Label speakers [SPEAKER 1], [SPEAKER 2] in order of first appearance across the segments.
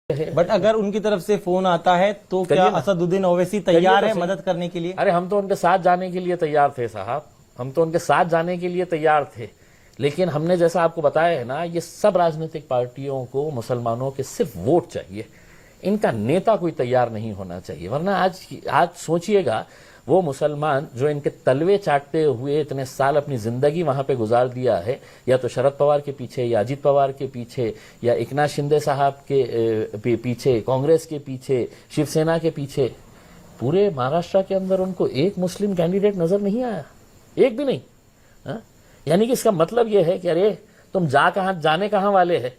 [SPEAKER 1] But अगर उनकी तरफ से फोन आता है तो क्या असदुद्दीन ओवैसी तैयार है मदद करने के लिए?
[SPEAKER 2] अरे हम तो उनके साथ जाने के लिए तैयार थे साहब, हम तो उनके साथ जाने के लिए तैयार थे। लेकिन हमने जैसा आपको बताया है ना, ये सब राजनीतिक पार्टियों को मुसलमानों के सिर्फ वोट चाहिए, इनका नेता कोई तैयार नहीं होना चाहिए। वरना आज सोचिएगा, वो मुसलमान जो इनके तलवे चाटते हुए इतने साल अपनी जिंदगी वहां पे गुजार दिया है, या तो शरद पवार के पीछे, या अजीत पवार के पीछे, या एकनाथ शिंदे साहब के पीछे, कांग्रेस के पीछे, शिवसेना के पीछे, पूरे महाराष्ट्र के अंदर उनको एक मुस्लिम कैंडिडेट नजर नहीं आया, एक भी नहीं। यानी कि इसका मतलब यह है कि अरे तुम जाने कहां वाले हैं,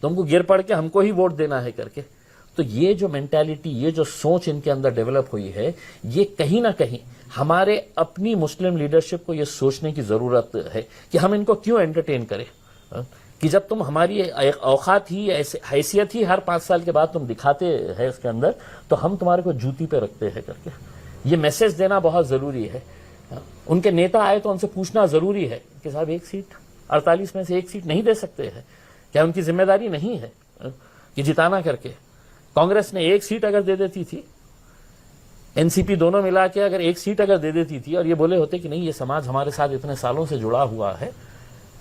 [SPEAKER 2] तुमको गिर पड़ के हमको ही वोट देना है करके। तो ये जो मेंटालिटी, ये जो सोच इनके अंदर डेवलप हुई है, ये कहीं ना कहीं हमारे अपनी मुस्लिम लीडरशिप को ये सोचने की जरूरत है कि हम इनको क्यों एंटरटेन करें, कि जब तुम हमारी औकात ही, हैसियत ही हर 5 साल के बाद तुम दिखाते हैं इसके अंदर, तो हम तुम्हारे को जूती पे रखते हैं करके। ये मैसेज देना बहुत जरूरी है। उनके नेता आए तो उनसे पूछना जरूरी है कि साहब 1 सीट, 48 में से 1 सीट नहीं दे सकते हैं क्या? उनकी जिम्मेदारी नहीं है कि जिताना करके? कांग्रेस ने 1 सीट अगर दे देती थी, एनसीपी दोनों मिला के अगर 1 सीट अगर दे देती थी, और ये बोले होते कि नहीं, ये समाज हमारे साथ इतने सालों से जुड़ा हुआ है,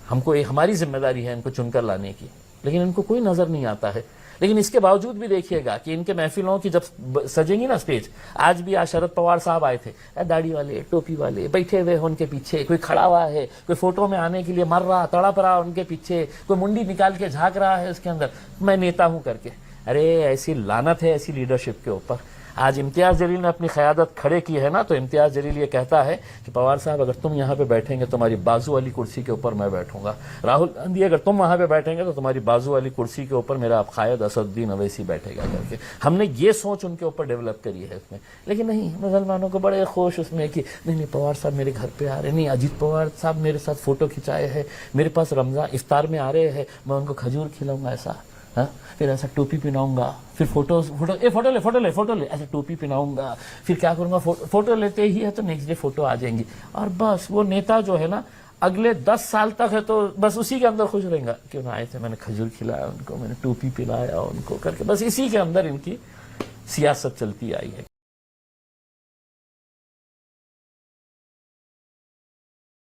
[SPEAKER 2] हमको हमारी जिम्मेदारी है इनको चुनकर लाने की, लेकिन इनको कोई नजर नहीं आता है। लेकिन इसके बावजूद भी देखिएगा कि इनके महफिलों की जब सजेंगी ना स्टेज, आज भी आज शरद पवार साहब आए थे, दाढ़ी वाले, टोपी वाले बैठे हुए हैं उनके पीछे, कोई खड़ा हुआ है, कोई फोटो में आने के लिए मर रहा, तड़प रहा उनके पीछे, कोई मुंडी निकाल के झांक रहा है उसके अंदर, मैं नेता हूं करके। अरे ऐसी लानत है ऐसी लीडरशिप के ऊपर। आज इम्तियाज जलील ने अपनी क़यादत खड़े की है ना, तो इम्तियाज जलील ये कहता है कि पवार साहब अगर तुम यहाँ पे बैठेंगे तो तुम्हारी बाजू वाली कुर्सी के ऊपर मैं बैठूंगा, राहुल गांधी अगर तुम वहां पे बैठेंगे तो तुम्हारी बाजू वाली कुर्सी के ऊपर मेरा कायद असदुद्दीन ओवैसी बैठेगा करके। हमने ये सोच उनके ऊपर डेवलप करी है इसमें। लेकिन नहीं, मुसलमानों को बड़े खुश उसमें कि नहीं पवार साहब मेरे घर पे आ रहे, नहीं अजीत पवार साहब मेरे साथ फोटो खिंचाए हैं, मेरे पास रमजान इफ्तार में आ रहे हैं, मैं उनको खजूर खिलाऊंगा ऐसा, फिर ऐसा टोपी पहनाऊंगा, फिर फोटो ले ऐसा टोपी पहनाऊंगा, फिर क्या करूंगा, फोटो लेते ही है तो नेक्स्ट डे फोटो आ जाएंगी, और बस वो नेता जो है ना अगले 10 साल तक है तो बस उसी के अंदर खुश रहेगा। क्यों ना आए थे, मैंने खजूर खिलाया उनको, मैंने टोपी पिलाया उनको करके, बस इसी के अंदर इनकी सियासत चलती आई है।